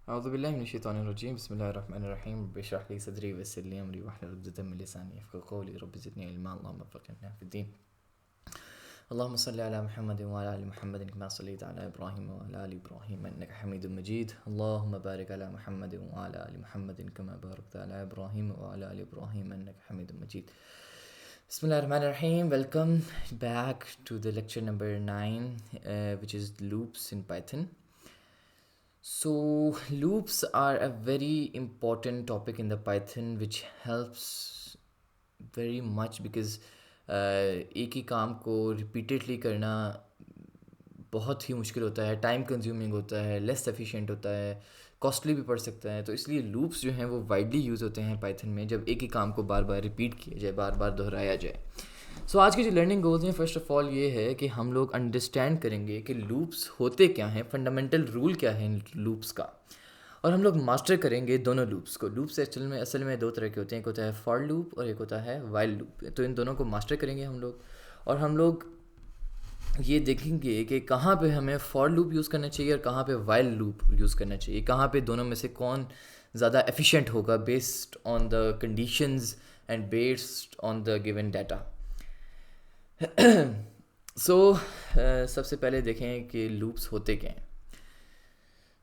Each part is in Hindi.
अऊज़ुबिल्लाहिमिनश्शैतानिर्रजीम बिस्मिल्लाहिर्रहमानिर्रहीम रब्बिश्रह ली सदरी वयस्सिर ली अमरी वहलुल उक़दतम मिन लिसानी यफ़क़हू क़ौली रब्बि ज़िदनी इल्मा अल्लाहुम्मा फ़क़िहना फ़िद्दीन अल्लाहुम्मा सल्लि अला मुहम्मदिन व अला आलि मुहम्मदिन कमा सल्लैता अला इब्राहीम व अला आलि इब्राहीम इन्नका हमीदुम मजीद अल्लाहुम्मा बारिक अला मुहम्मदिन व अला आलि मुहम्मदिन कमा बारकता अला इब्राहीम व अला आलि इब्राहीम इन्नका हमीदुम मजीद Bismillahirrahmanirrahim. Welcome back to the lecture number 9, which is loops in Python. So loops are a very important topic in the Python which helps very much because एक ही काम को रिपीटेडली करना बहुत ही मुश्किल होता है, टाइम कंज्यूमिंग होता है, लेस एफिशिएंट होता है, कॉस्टली भी पड़ सकता है। तो इसलिए लूप्स जो हैं वो वाइडली यूज़ होते हैं पाइथन में, जब एक ही काम को बार बार रिपीट किया जाए, बार बार दोहराया जाए। सो आज के जो लर्निंग गोल्स हैं, फर्स्ट ऑफ ऑल ये है कि हम लोग अंडरस्टैंड करेंगे कि लूप्स होते क्या हैं, फंडामेंटल रूल क्या है इन लूप्स का, और हम लोग मास्टर करेंगे दोनों लूप्स को। लूप्स असल में दो तरह के होते हैं, एक होता है फॉर लूप और एक होता है वाइल लूप। तो इन दोनों को मास्टर करेंगे हम लोग, और हम लोग ये देखेंगे कि कहाँ पे हमें फॉर लूप यूज़ करना चाहिए और कहाँ पे वाइल लूप यूज़ करना चाहिए, कहाँ पे दोनों में से कौन ज़्यादा एफिशिएंट होगा based on the conditions and based on the given data. So सबसे पहले देखें कि लूप्स होते क्या हैं।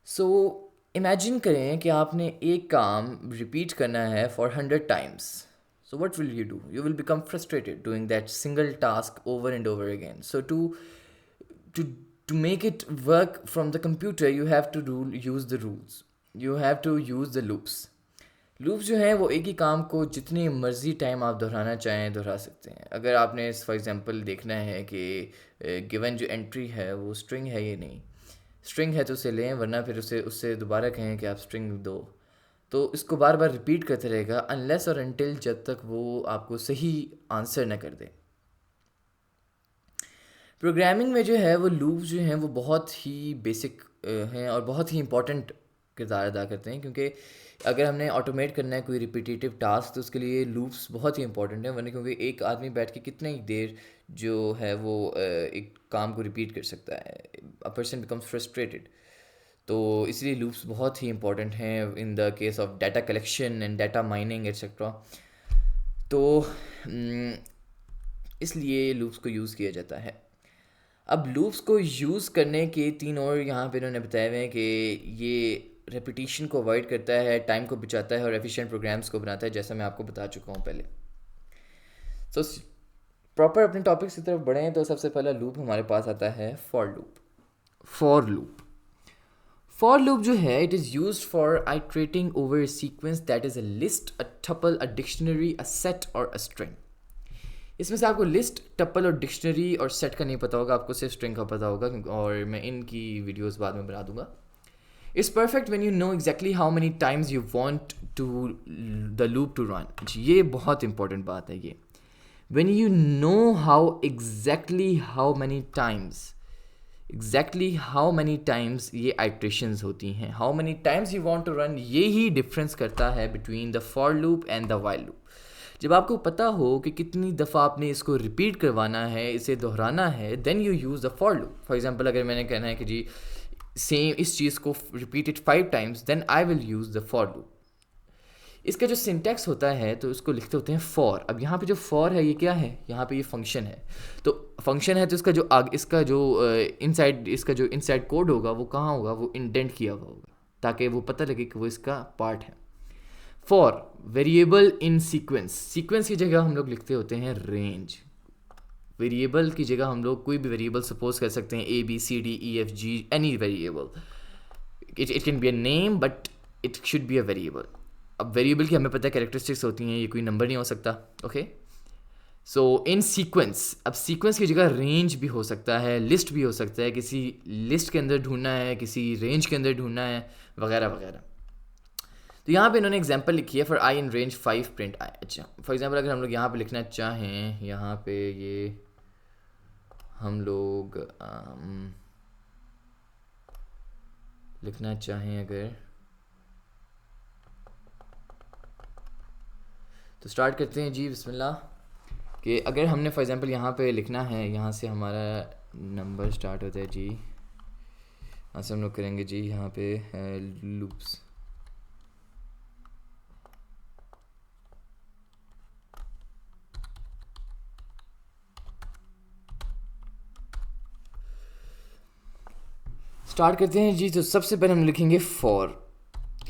सो इमेजिन करें कि आपने एक काम रिपीट करना है for 100 times. So what will you do? You will become frustrated doing that single task over and over again. So to to make it work from the computer, you have to use the rules. You have to use the loops. Loops जो हैं वो एक ही काम को जितनी मर्ज़ी टाइम आप दोहराना चाहें दोहरा सकते हैं। अगर आपने फॉर एग्जांपल देखना है कि गिवन जो एंट्री है वो स्ट्रिंग है या नहीं, स्ट्रिंग है तो उसे लें, वरना फिर उससे दोबारा कहें कि आप स्ट्रिंग दो। तो इसको बार बार रिपीट करते रहेगा अनलेस और अनटिल जब तक वो आपको सही आंसर न कर दे। प्रोग्रामिंग में जो है वो लूप्स जो हैं वो बहुत ही बेसिक हैं और बहुत ही इम्पॉर्टेंट किरदार अदा करते हैं, क्योंकि अगर हमने ऑटोमेट करना है कोई रिपीटेटिव टास्क तो उसके लिए लूप्स बहुत ही इंपॉर्टेंट है, वरना क्योंकि एक आदमी बैठ के कितनी ही देर जो है वो एक काम को रिपीट कर सकता है। A person becomes frustrated. तो इसलिए लूप्स बहुत ही इंपॉर्टेंट हैं in the case of data collection and data mining etcetera. तो इसलिए लूप्स को यूज़ किया जाता है। अब लूप्स को यूज़ करने के तीन और यहाँ पे इन्होंने बताए हुए हैं कि ये रेपिटेशन को अवॉइड करता है, टाइम को बचाता है और एफिशिएंट प्रोग्राम्स को बनाता है, जैसा मैं आपको बता चुका हूँ पहले। तो प्रॉपर अपने टॉपिक्स की तरफ बढ़ें तो सबसे पहला लूप हमारे पास आता है for loop. For loop for loop जो है it is used for iterating over a sequence that is a list, a tuple, a dictionary, a set और अ स्ट्रिंग। इसमें से आपको लिस्ट, टपल और डिक्शनरी और सेट का नहीं पता होगा, आपको सिर्फ स्ट्रिंग का पता होगा, और मैं इनकी वीडियोस बाद में बना दूंगा। It's perfect when you know exactly how many times you want to the loop to run. ये बहुत इंपॉर्टेंट बात है ये। When you know how many times ये आइट्रेशंस होती हैं, how many times you want to run, ये ही डिफरेंस करता है between the for loop and the while loop. जब आपको पता हो कि कितनी दफ़ा आपने इसको रिपीट करवाना है, इसे दोहराना है, then you use the for loop. For example अगर मैंने कहना है कि जी सेम इस चीज़ को repeated 5 times, then I will use the for loop. इसका जो सिंटैक्स होता है तो इसको लिखते होते हैं फॉर। अब यहाँ पे जो फॉर है ये क्या है, यहाँ पे ये फंक्शन है। तो फंक्शन है तो इसका जो इनसाइड कोड होगा वो कहाँ होगा, वो इंडेंट किया हुआ होगा ताकि वो पता लगे कि वो इसका पार्ट है। For variable in sequence, sequence की जगह हम लोग लिखते होते हैं रेंज। वेरिएबल की जगह हम लोग कोई भी वेरिएबल सपोज कर सकते हैं, A B C D E F G, any variable. It can be a name but it should be a variable. अब वेरिएबल की हमें पता है कैरेक्टरिस्टिक्स होती हैं, ये कोई नंबर नहीं हो सकता। ओके, सो इन सीक्वेंस, अब सीक्वेंस की जगह रेंज भी हो सकता है, लिस्ट भी हो सकता है, किसी लिस्ट के अंदर ढूंढना है, किसी रेंज के अंदर ढूंढना है, वगैरह वगैरह। तो यहाँ पे इन्होंने एग्जांपल लिखी है for I in range 5 print I. अच्छा, फॉर एग्जांपल अगर हम लोग यहाँ पे लिखना चाहें, यहाँ पे ये हम लोग लिखना चाहें अगर, तो स्टार्ट करते हैं जी, बिस्मिल्लाह। कि अगर हमने फॉर एग्जांपल यहाँ पे लिखना है, यहाँ से हमारा नंबर स्टार्ट होता है जी यहाँ से हम लोग करेंगे जी यहाँ पे लूप्स। स्टार्ट करते हैं जी। तो सबसे पहले हम लिखेंगे फॉर।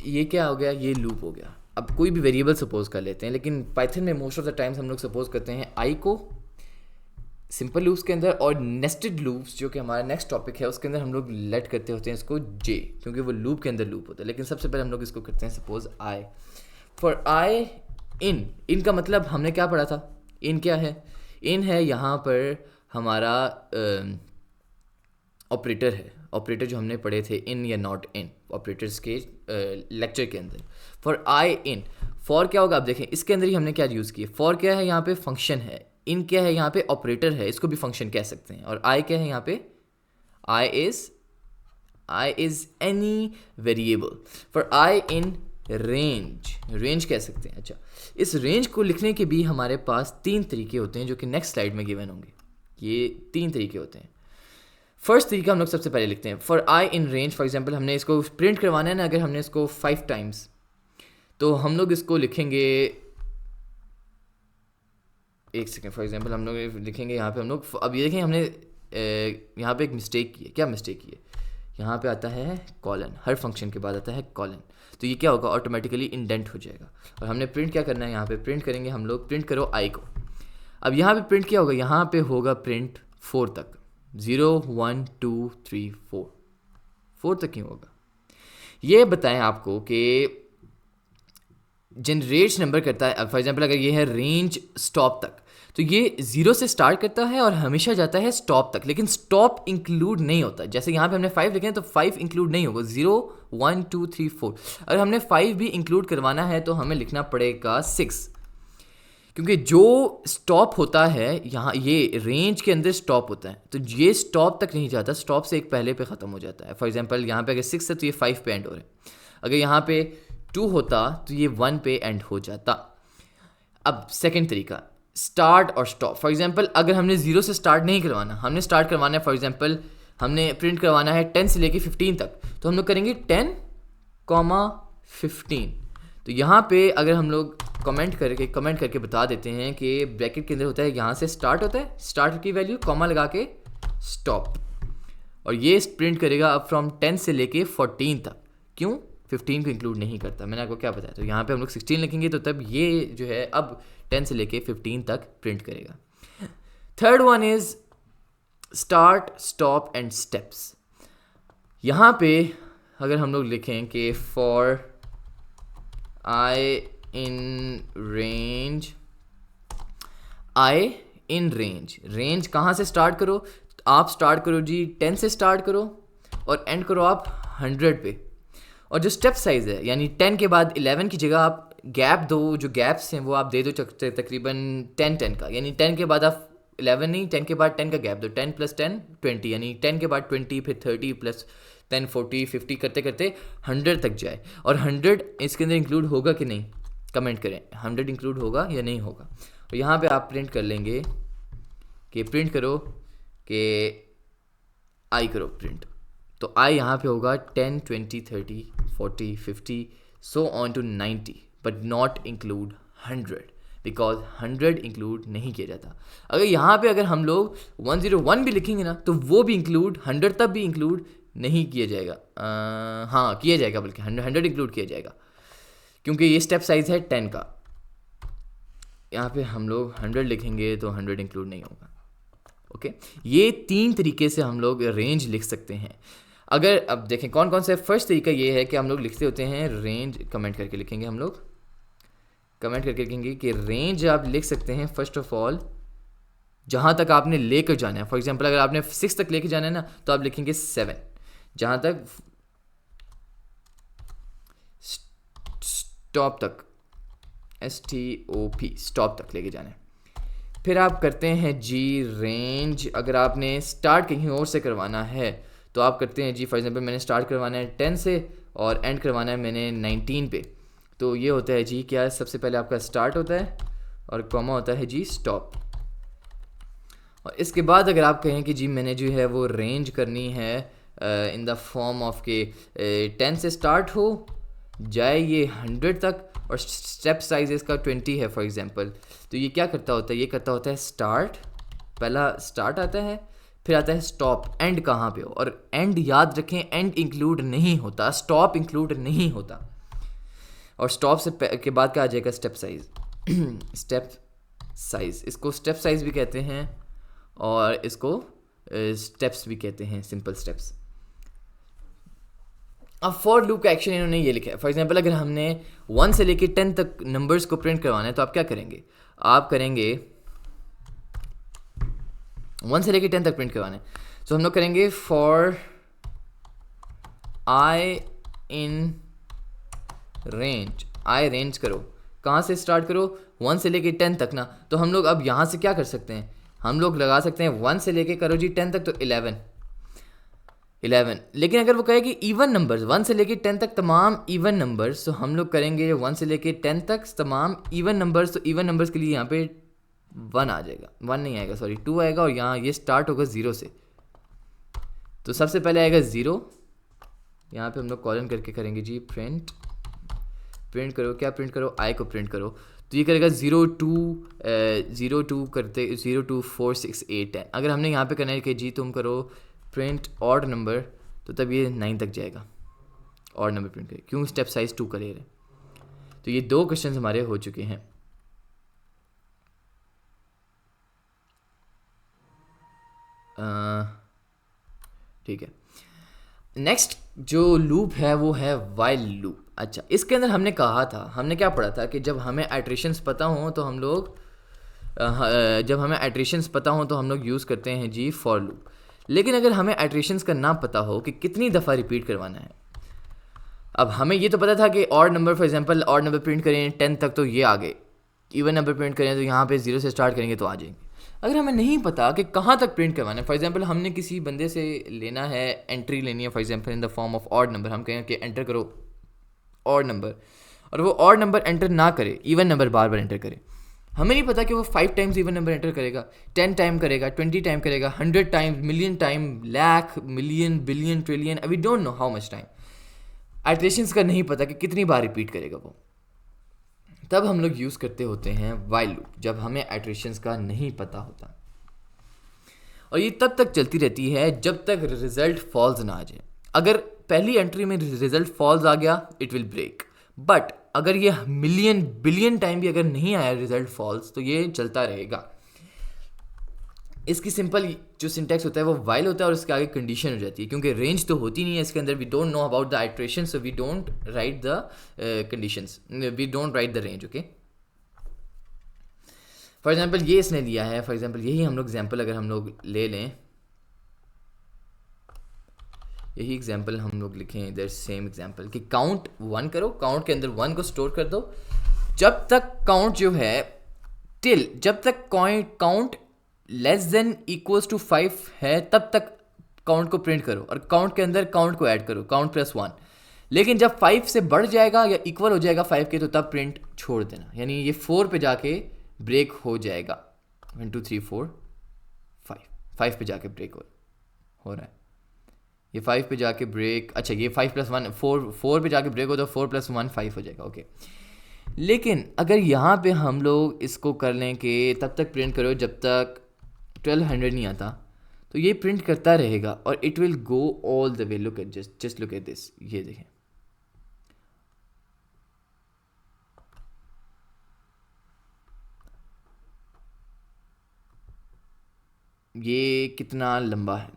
ये क्या हो गया, ये लूप हो गया। अब कोई भी वेरिएबल सपोज कर लेते हैं, लेकिन पाइथन में मोस्ट ऑफ द टाइम्स हम लोग सपोज करते हैं आई को सिंपल लूप्स के अंदर, और नेस्टेड लूप्स जो कि हमारा नेक्स्ट टॉपिक है उसके अंदर हम लोग लेट करते होते हैं इसको जे, क्योंकि वो लूप के अंदर लूप होता है। लेकिन सबसे पहले हम लोग इसको करते हैं सपोज आई। फॉर आई इन का मतलब हमने क्या पढ़ा था, इन क्या है, इन है यहाँ पर हमारा ऑपरेटर है। ऑपरेटर जो हमने पढ़े थे इन या नॉट इन ऑपरेटर्स के लेक्चर के अंदर। फॉर आई इन, फॉर क्या होगा आप देखें इसके अंदर ही हमने क्या यूज़ किया। फॉर क्या है, यहाँ पे फंक्शन है। इन क्या है, यहाँ पे ऑपरेटर है, इसको भी फंक्शन कह सकते हैं। और आई क्या है, यहाँ पे I is any variable. For I in range कह सकते हैं। अच्छा, इस रेंज को लिखने के भी हमारे पास 3 तरीके होते हैं जो कि नेक्स्ट स्लाइड में गिवन होंगे। ये 3 तरीके होते हैं। फर्स्ट तरीका हम लोग सबसे पहले लिखते हैं for I in range. For example हमने इसको प्रिंट करवाना है ना, अगर हमने इसको 5 टाइम्स, तो हम लोग इसको लिखेंगे, एक सेकेंड, फॉर एग्जांपल हम लोग लिखेंगे यहाँ पे हम लोग, अब ये देखें हमने यहाँ पे एक मिस्टेक की है। क्या मिस्टेक की है, यहाँ पे आता है कॉलन, हर फंक्शन के बाद आता है कॉलन। तो ये क्या होगा, ऑटोमेटिकली इंडेंट हो जाएगा। और हमने प्रिंट क्या करना है, यहाँ पे प्रिंट करेंगे हम लोग, प्रिंट करो आई को। अब यहाँ पे प्रिंट क्या होगा, यहाँ पे होगा प्रिंट 4 तक, 0 1 2 3 4 तक क्यों होगा। ये बताएं आपको कि जनरेट्स नंबर करता है। अब फॉर एग्जांपल अगर ये है रेंज स्टॉप तक, तो ये 0 से स्टार्ट करता है और हमेशा जाता है स्टॉप तक, लेकिन स्टॉप इंक्लूड नहीं होता। जैसे यहाँ पे हमने 5 लिखे हैं तो 5 इंक्लूड नहीं होगा, 0 1 2 3 4। अगर हमने 5 भी इंक्लूड करवाना है तो हमें लिखना पड़ेगा 6, क्योंकि जो स्टॉप होता है यहाँ, ये रेंज के अंदर स्टॉप होता है, तो ये स्टॉप तक नहीं जाता, स्टॉप से एक पहले पे ख़त्म हो जाता है। फॉर एग्जांपल यहाँ पे अगर 6 है तो ये 5 पे एंड हो रहा है। अगर यहाँ पे 2 होता तो ये 1 पे एंड हो जाता। अब सेकंड तरीका, स्टार्ट और स्टॉप। फॉर एग्जांपल अगर हमने 0 से स्टार्ट नहीं करवाना, हमने स्टार्ट करवाना है, फॉर एग्जांपल हमने प्रिंट करवाना है 10 से लेके 15 तक, तो हम लोग करेंगे 10, 15। तो यहाँ पे अगर हम लोग कमेंट करके बता देते हैं कि ब्रैकेट के अंदर होता है, यहाँ से स्टार्ट होता है, स्टार्ट की वैल्यू कॉमा लगा के स्टॉप, और ये प्रिंट करेगा अब फ्रॉम 10 से लेके 14 तक। क्यों, 15 को इंक्लूड नहीं करता, मैंने आपको क्या बताया। तो यहाँ पे हम लोग 16 लिखेंगे तो तब ये जो है अब 10 से लेके 15 तक प्रिंट करेगा। Third one is start stop and steps. यहाँ पे अगर हम लोग लिखें कि for I in range, range कहाँ से स्टार्ट करो, आप स्टार्ट करो जी 10 से स्टार्ट करो और एंड करो आप 100 पे। और जो स्टेप साइज़ है, यानी 10 के बाद 11 की जगह आप गैप दो, जो गैप्स हैं वो आप दे दो तकरीबन 10 का, यानी 10 के बाद आप 11 नहीं, 10 के बाद 10 का गैप दो, 10 + 10 20, यानी 10 के बाद 20, फिर 30 + 10 40 50 करते करते 100 तक जाए। और 100 इसके अंदर इंक्लूड होगा कि नहीं, कमेंट करें 100 इंक्लूड होगा या नहीं होगा। और यहाँ पे आप प्रिंट कर लेंगे कि प्रिंट करो कि आई करो प्रिंट, तो आई यहाँ पे होगा 10 20 30 40 50 so on to 90, but not include 100, because 100 include नहीं किया जाता। अगर यहाँ पे अगर हम लोग 101 भी लिखेंगे ना, तो वो भी इंक्लूड 100 तब भी इंक्लूड नहीं किया जाएगा। हाँ किया जाएगा, बल्कि 100 इंक्लूड किया जाएगा, क्योंकि ये स्टेप साइज है 10 का। यहाँ पे हम लोग 100 लिखेंगे तो 100 इंक्लूड नहीं होगा। ओके, ये 3 तरीके से हम लोग रेंज लिख सकते हैं। अगर अब देखें कौन कौन से, फर्स्ट तरीका ये है कि हम लोग लिखते होते हैं रेंज, कमेंट करके लिखेंगे, हम लोग कमेंट करके लिखेंगे कि रेंज आप लिख सकते हैं फर्स्ट ऑफ ऑल जहाँ तक आपने लेकर जाना है। फॉर एग्जांपल अगर आपने 6 तक लेकर जाना है ना, तो आप लिखेंगे 7, जहाँ तक स्टॉप तक, STOP स्टॉप तक लेके जाना है। फिर आप करते हैं जी रेंज, अगर आपने स्टार्ट कहीं और से करवाना है तो आप करते हैं जी, फॉर एग्जांपल मैंने स्टार्ट करवाना है 10 से और एंड करवाना है मैंने 19 पे, तो ये होता है जी क्या, सबसे पहले आपका स्टार्ट होता है और कॉमा होता है जी स्टॉप। और इसके बाद अगर आप कहें कि जी मैंने जो है वो रेंज करनी है इन द फॉर्म ऑफ के 10 से स्टार्ट हो जाए ये 100 तक, और स्टेप साइज इसका 20 है फॉर एग्जांपल, तो ये क्या करता होता है, ये करता होता है स्टार्ट, पहला स्टार्ट आता है, फिर आता है स्टॉप, एंड कहाँ पे हो, और एंड याद रखें एंड इंक्लूड नहीं होता, स्टॉप इंक्लूड नहीं होता, और स्टॉप से के बाद क्या आ जाएगा, स्टेप साइज। स्टेप साइज, इसको स्टेप साइज भी कहते हैं और इसको स्टेप्स भी कहते हैं, सिंपल स्टेप्स। अब फॉर लूप का एक्शन इन्होंने ये लिखा है, फॉर एग्जांपल अगर हमने 1 से लेके 10 तक नंबर्स को प्रिंट करवाना है तो आप क्या करेंगे, आप करेंगे 1 से लेके 10 तक प्रिंट करवाना है, तो हम लोग करेंगे for I in range, I range करो, कहाँ से स्टार्ट करो, 1 से लेके 10 तक ना, तो हम लोग अब यहाँ से क्या कर सकते हैं, हम लोग लगा सकते हैं 1 से लेके करो जी 10 तक, तो 11, लेकिन अगर वो कहे कि इवन नंबर्स 1 से लेके 10 तक तमाम इवन नंबर्स, तो हम लोग करेंगे 1 से लेके 10 तक तमाम इवन नंबर्स, तो इवन नंबर्स के लिए यहाँ पे 1 आ जाएगा, 1 नहीं आएगा सॉरी 2 आएगा, और यहाँ ये स्टार्ट होगा 0 से, तो सबसे पहले आएगा 0, यहाँ पे हम लोग कॉलन करके करेंगे जी प्रिंट करो, क्या प्रिंट करो, आई को प्रिंट करो, तो ये करेगा 0 2 करते 0 2 4 6 8 10, अगर हमने यहाँ पे करना है कि जी तुम करो प्रिंट ऑड नंबर, तो तब ये 9 तक जाएगा, ऑड नंबर प्रिंट करें, क्यों, स्टेप साइज 2 करे रहे। तो ये 2 क्वेश्चन हमारे हो चुके हैं। ठीक है, नेक्स्ट जो लूप है वो है वाइल लूप। अच्छा, इसके अंदर हमने कहा था, हमने क्या पढ़ा था कि जब हमें आइट्रेशंस पता हों तो हम लोग यूज़ करते हैं जी फॉर लूप, लेकिन अगर हमें आइट्रेशंस का ना पता हो कि कितनी दफ़ा रिपीट करवाना है, अब हमें ये तो पता था कि odd number for example odd number print करें 10 तक तो ये आ गए, इवन नंबर प्रिंट करें तो यहाँ पे 0 से स्टार्ट करेंगे तो आ जाएंगे। अगर हमें नहीं पता कि कहाँ तक प्रिंट करवाना है, फॉर एग्जांपल हमने किसी बंदे से लेना है, एंट्री लेनी है for example in the form of odd number, हम कहें कि एंटर करो ऑड नंबर, और वो ऑड नंबर एंटर ना करे, इवन नंबर बार बार एंटर करे, हमें नहीं पता कि वो 5 टाइम्स इवन नंबर एंटर करेगा, 10 टाइम करेगा, 20 टाइम करेगा, 100 time, million time, lakh, million, billion, trillion, we don't know how much time, iterations का नहीं पता कि कितनी बार रिपीट करेगा वो, तब हम लोग यूज़ करते होते हैं वाइल लूप, जब हमें आइट्रेशंस का नहीं पता होता, और ये तब तक चलती रहती है जब तक रिजल्ट फॉल्स ना आ जाए। अगर पहली एंट्री में रिजल्ट फॉल्स आ गया इट विल ब्रेक, बट अगर ये मिलियन बिलियन टाइम भी अगर नहीं आया रिजल्ट फॉल्स, तो ये चलता रहेगा। इसकी सिंपल जो सिंटैक्स होता है वो वाइल होता है, और इसके आगे कंडीशन हो जाती है, क्योंकि रेंज तो होती नहीं है इसके अंदर, we don't know about the iteration, so we don't write the conditions, we don't write the range. Okay, for example ये इसने लिया है, फॉर एग्जाम्पल यही हम लोग एग्जाम्पल अगर हम लोग ले लें, यही एग्जाम्पल हम लोग लिखें इधर, सेम एग्जाम्पल कि काउंट 1 करो, काउंट के अंदर 1 को स्टोर कर दो, जब तक काउंट जो है जब तक count less than equals to 5 है तब तक काउंट को प्रिंट करो, और काउंट के अंदर काउंट को ऐड करो, काउंट प्लस 1, लेकिन जब 5 से बढ़ जाएगा या इक्वल हो जाएगा 5 के, तो तब प्रिंट छोड़ देना, यानी ये 4 पे जाके ब्रेक हो जाएगा, 1 2 3 4 5 पे जाके ब्रेक हो रहा है, ये 5 पे जाके ब्रेक, अच्छा ये 5 + 1 4 पे जाके ब्रेक हो, तो 4 + 1 5 हो जाएगा। ओके, लेकिन अगर यहाँ पे हम लोग इसको कर लें कि तब तक प्रिंट करो जब तक 1200 नहीं आता, तो ये प्रिंट करता रहेगा और it will go all the way. Look at just look at this, ये देखें, ये कितना लंबा है,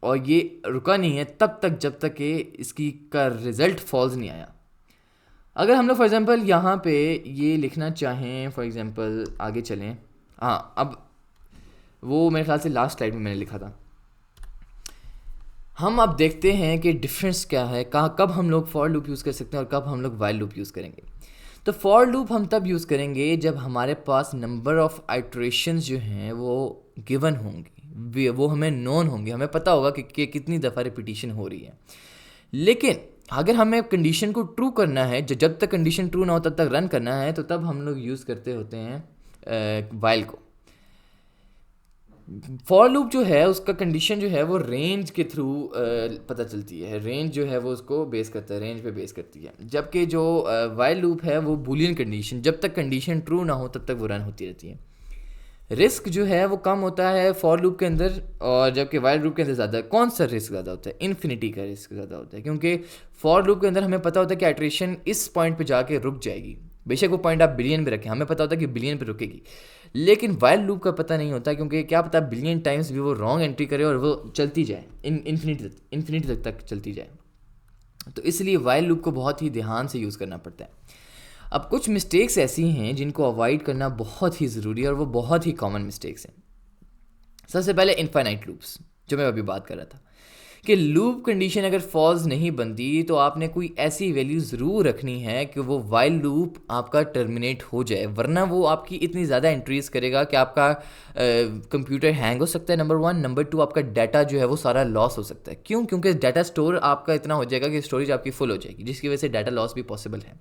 और ये रुका नहीं है तब तक जब तक कि इसकी का रिज़ल्ट फॉल्स नहीं आया। अगर हम लोग फॉर एग्जांपल यहाँ पे ये लिखना चाहें, फॉर एग्जांपल आगे चलें, हाँ अब वो मेरे ख्याल से लास्ट स्लाइड में मैंने लिखा था, हम अब देखते हैं कि डिफरेंस क्या है, कब हम लोग फॉर लूप यूज़ कर सकते हैं और कब हम लोग वाइल लूप यूज़ करेंगे। तो फॉर लूप हम तब यूज़ करेंगे जब हमारे पास नंबर ऑफ़ आइट्रेशंस जो हैं वो गिवन होंगी, वो हमें नोन होंगे, हमें पता होगा कि कितनी दफ़ा रिपीटिशन हो रही है। लेकिन अगर हमें कंडीशन को ट्रू करना है, जब तक कंडीशन ट्रू ना हो तब तक रन करना है, तो तब हम लोग यूज़ करते होते हैं वाइल को। फॉर लूप जो है उसका कंडीशन जो है वो रेंज के थ्रू पता चलती है, रेंज जो है वो उसको बेस करता है, रेंज पे बेस करती है। जबकि जो वाइल लूप है वो बूलियन कंडीशन, जब तक कंडीशन ट्रू ना हो तब तक वो रन होती रहती है। रिस्क जो है वो कम होता है फॉर लूप के अंदर, और जबकि वाइल लूप के अंदर ज़्यादा। कौन सा रिस्क ज़्यादा होता है? इन्फिनिटी का रिस्क ज़्यादा होता है, क्योंकि फॉर लूप के अंदर हमें पता होता है कि आइट्रेशन इस पॉइंट पे जाके रुक जाएगी, बेशक वो पॉइंट आप बिलियन पे रखें, हमें पता होता है कि बिलियन पे रुकेगी। लेकिन वाइल लूप का पता नहीं होता, क्योंकि क्या पता बिलियन टाइम्स भी वो रॉन्ग एंट्री करे और वो चलती जाए इन्फिनिटी तक चलती जाए। तो इसलिए वाइल लूप को बहुत ही ध्यान से यूज़ करना पड़ता है। अब कुछ मिस्टेक्स ऐसी हैं जिनको अवॉइड करना बहुत ही ज़रूरी है, और वो बहुत ही कॉमन मिस्टेक्स हैं। सबसे पहले इनफाइनाइट लूप्स, जो मैं अभी बात कर रहा था कि लूप कंडीशन अगर फॉल्स नहीं बनती तो आपने कोई ऐसी वैल्यू ज़रूर रखनी है कि वो वाइल लूप आपका टर्मिनेट हो जाए, वरना वो आपकी इतनी ज़्यादा एंट्रीज करेगा कि आपका कंप्यूटर हैंग हो सकता है, नंबर वन। नंबर टू, आपका डाटा जो है वो सारा लॉस हो सकता है। क्यों? क्योंकि डाटा स्टोर आपका इतना हो जाएगा कि स्टोरेज आपकी फुल हो जाएगी, जिसकी वजह से डाटा लॉस भी पॉसिबल है।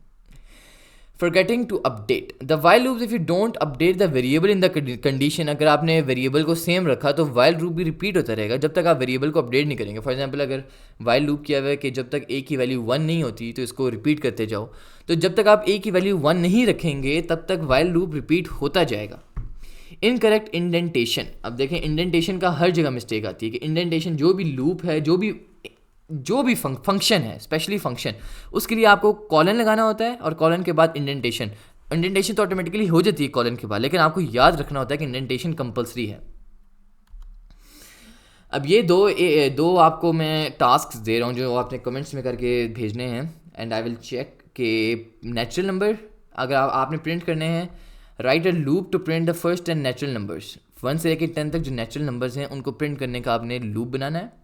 Forgetting to update the while loops, if you don't update the variable in the condition, अगर आपने वेरिएबल को सेम रखा तो वाइल लूप भी रिपीट होता रहेगा जब तक आप वेरिएबल को अपडेट नहीं करेंगे। फॉर एग्जांपल, अगर वाइल लूप किया हुआ है कि जब तक ए की वैल्यू 1 नहीं होती तो इसको रिपीट करते जाओ, तो जब तक आप ए की वैल्यू 1 नहीं रखेंगे तब तक वाइल लूप रिपीट होता जाएगा। इनकरेक्ट इंडेंटेशन, अब देखें इंडेंटेशन का हर जगह मिस्टेक आती है कि इंडेंटेशन जो भी लूप है, जो भी फंक्शन है, स्पेशली फंक्शन, उसके लिए आपको कॉलन लगाना होता है और कॉलन के बाद इंडेंटेशन। इंडेंटेशन तो ऑटोमेटिकली हो जाती है कॉलन के बाद, लेकिन आपको याद रखना होता है कि इंडेंटेशन कंपलसरी है। अब ये दो आपको मैं टास्क दे रहा हूँ जो आपने कमेंट्स में करके भेजने हैं, एंड आई विल चेक कि नेचुरल नंबर अगर आपने प्रिंट करने हैं, write a loop to print the first 10 natural numbers. 1 से लेकर 10 तक जो नेचुरल नंबर्स हैं उनको प्रिंट करने का आपने लूप बनाना है।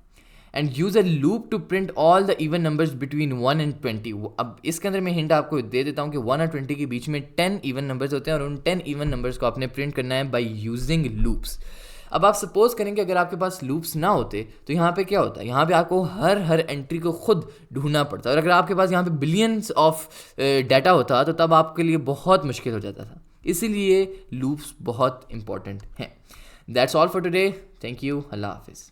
And use a loop to print all the even numbers between 1 and 20। अब इसके अंदर मैं हिंट आपको दे देता हूँ कि 1 और 20 के बीच में 10 इवन नंबर्स होते हैं, और उन 10 इवन नंबर्स को आपने प्रिंट करना है बाय यूजिंग लूप्स। अब आप सपोज करें कि अगर आपके पास लूप्स ना होते तो यहाँ पे क्या होता है, यहाँ पे आपको हर एंट्री को खुद ढूंढना पड़ता है, और अगर आपके पास यहाँ पे बिलियंस ऑफ डाटा होता तो तब आपके लिए बहुत मुश्किल हो जाता था। इसीलिए लूप्स बहुत इंपॉर्टेंट हैं। That's all for today. Thank you. अल्लाह हाफिज़।